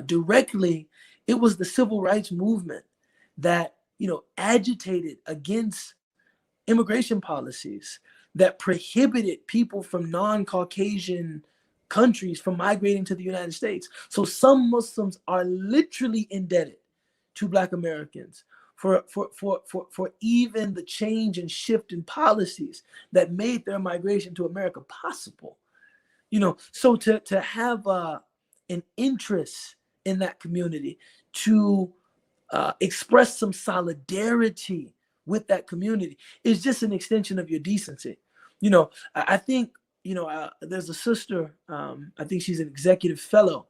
Directly, it was the civil rights movement that, agitated against immigration policies that prohibited people from non-Caucasian countries from migrating to the United States. So some Muslims are literally indebted to Black Americans for even the change and shift in policies that made their migration to America possible. So to have an interest in that community, to express some solidarity with that community, is just an extension of your decency. I think, there's a sister, I think she's an executive fellow,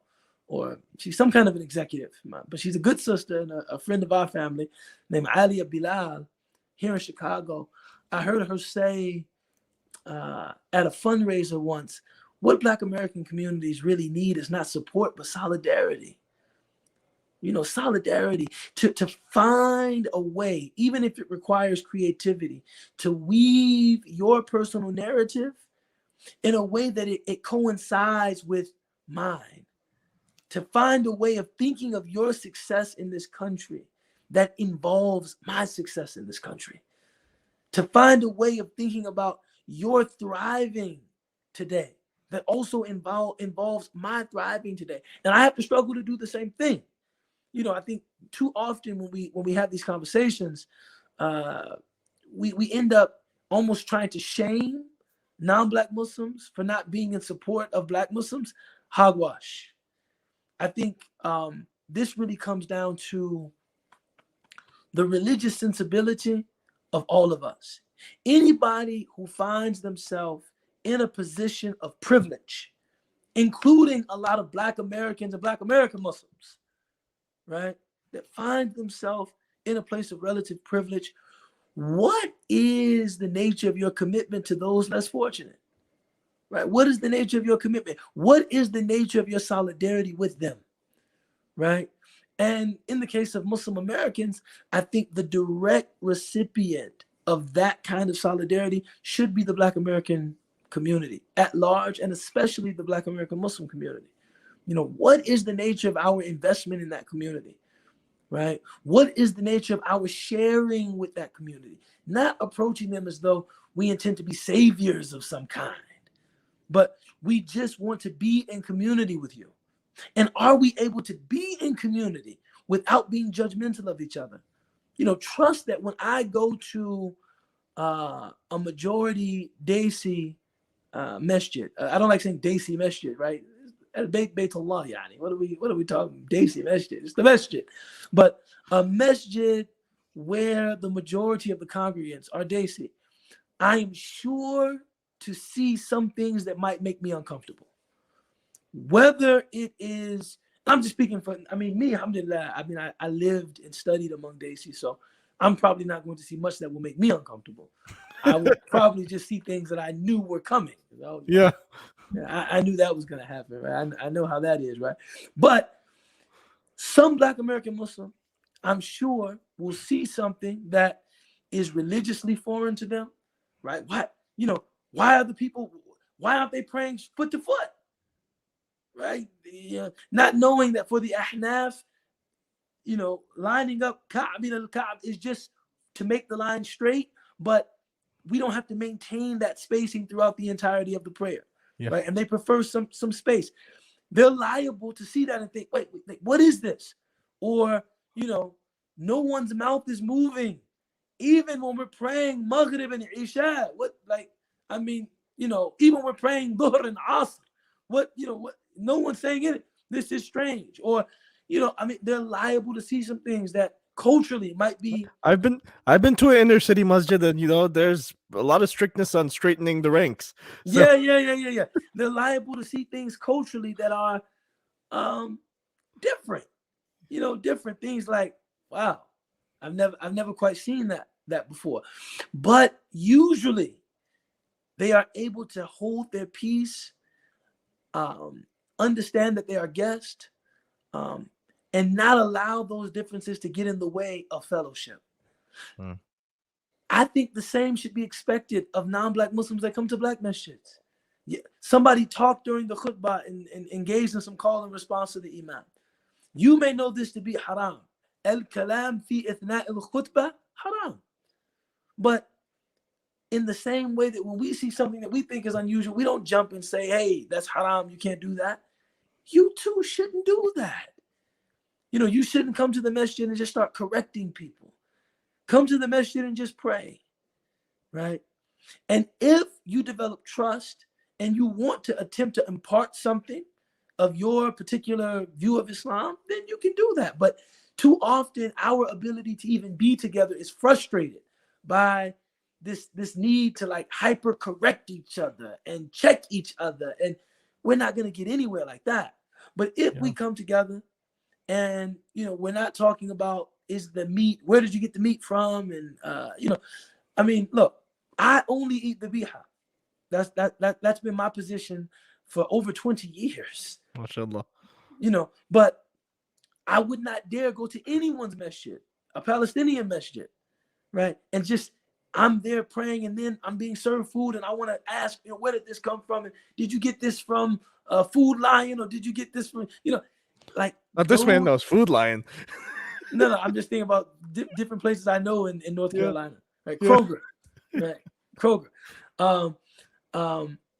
or she's some kind of an executive, but she's a good sister and a friend of our family, named Alia Bilal, here in Chicago. I heard her say at a fundraiser once, what Black American communities really need is not support, but solidarity. Solidarity, to find a way, even if it requires creativity, to weave your personal narrative in a way that it coincides with mine, to find a way of thinking of your success in this country that involves my success in this country, to find a way of thinking about your thriving today that also involves my thriving today. And I have to struggle to do the same thing. I think too often when we have these conversations, we end up almost trying to shame non-Black Muslims for not being in support of Black Muslims. Hogwash. I think this really comes down to the religious sensibility of all of us. Anybody who finds themselves in a position of privilege, including a lot of Black Americans and Black American Muslims, right, that find themselves in a place of relative privilege. What is the nature of your commitment to those less fortunate? Right? What is the nature of your commitment? What is the nature of your solidarity with them? Right? And in the case of Muslim Americans, I think the direct recipient of that kind of solidarity should be the Black American community at large, and especially the Black American Muslim community. What is the nature of our investment in that community? Right? What is the nature of our sharing with that community? Not approaching them as though we intend to be saviors of some kind, but we just want to be in community with you. And are we able to be in community without being judgmental of each other? Trust that when I go to a majority Desi masjid, I don't like saying Desi masjid, right? Baytullah, yani. What are we talking? Desi masjid. It's the masjid. But a masjid where the majority of the congregants are Desi, I am sure to see some things that might make me uncomfortable. Whether it is, I'm just speaking for, me, alhamdulillah, I lived and studied among Desi, so I'm probably not going to see much that will make me uncomfortable. I would probably just see things that I knew were coming. Yeah. I knew that was going to happen, right? I know how that is, right? But some Black American Muslim, I'm sure, will see something that is religiously foreign to them, right? Why aren't they praying foot to foot, right? Not knowing that for the Ahnaf, lining up Ka'b al-Ka'b is just to make the line straight, but we don't have to maintain that spacing throughout the entirety of the prayer. Yeah. Right? And they prefer some space. They're liable to see that and think, wait, what is this? Or, no one's mouth is moving. Even when we're praying Maghrib and Isha, even when we're praying Dhuhr and Asr, what, no one's saying it. This is strange. Or, they're liable to see some things that culturally might be. I've been to an inner city masjid, and there's a lot of strictness on straightening the ranks. So. Yeah. They're liable to see things culturally that are different. Different things like, wow, I've never quite seen that before. But usually they are able to hold their peace, understand that they are guests, and not allow those differences to get in the way of fellowship. I think the same should be expected of non-Black Muslims that come to Black masjids. Yeah. Somebody talked during the khutbah and engaged in some call and response to the imam. You may know this to be haram. Al-kalam fi ithna' al-khutbah haram. But in the same way that when we see something that we think is unusual, we don't jump and say, hey, that's haram, you can't do that. You too shouldn't do that. You shouldn't come to the masjid and just start correcting people. Come to the masjid and just pray, right? And if you develop trust and you want to attempt to impart something of your particular view of Islam, then you can do that. But too often our ability to even be together is frustrated by this need to hyper correct each other and check each other. And we're not going to get anywhere like that. But if we come together and, we're not talking about is the meat, where did you get the meat from? And, look, I only eat the biha. That's been my position for over 20 years. MashaAllah. But I would not dare go to anyone's masjid, a Palestinian masjid, right? And just, I'm there praying and then I'm being served food and I want to ask, where did this come from? And did you get this from Food Lion or did you get this from, Not this man knows Food Lion. No, I'm just thinking about different places I know in North Carolina, right? Kroger, right? Kroger.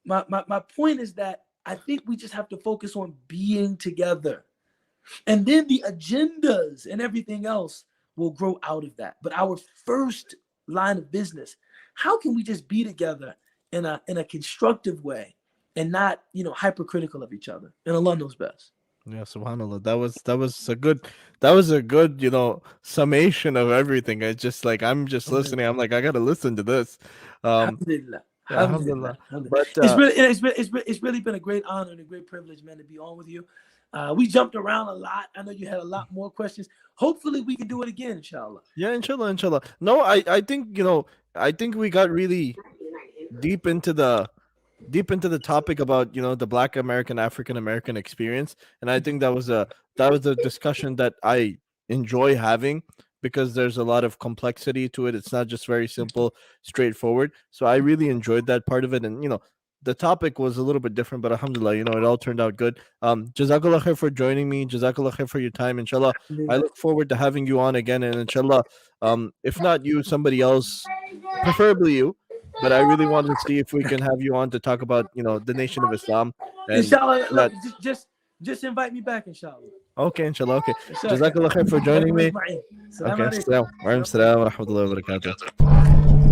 My point is that I think we just have to focus on being together, and then the agendas and everything else will grow out of that. But our first line of business, how can we just be together in a constructive way and not hypercritical of each other? And Allah knows best. Yeah, subhanallah. That was a good summation of everything. It's just I'm just listening. I'm like, I gotta listen to this. Alhamdulillah. Yeah, alhamdulillah. Alhamdulillah. Alhamdulillah. But It's really been a great honor and a great privilege, man, to be on with you. We jumped around a lot. I know you had a lot more questions. Hopefully, we can do it again, inshallah. yeah, inshallah, inshallah. No, I think I think we got really deep into the topic about the Black American African American experience, and I think that was a discussion that I enjoy having because there's a lot of complexity to it. It's not just very simple, straightforward. So I really enjoyed that part of it, and the topic was a little bit different, but alhamdulillah, it all turned out good. Jazakallah khair for joining me. Jazakallah khair for your time. Inshallah, I look forward to having you on again, and inshallah, if not you, somebody else, preferably you. But I really wanted to see if we can have you on to talk about the nation of Islam and Inshallah, look, that. just invite me back, inshallah. Okay, inshallah. Okay, Inshallah. jazakallah khair for joining me. Salam Okay, alaikum. assalamu alaikum wa rahmatullahi wa barakatuh.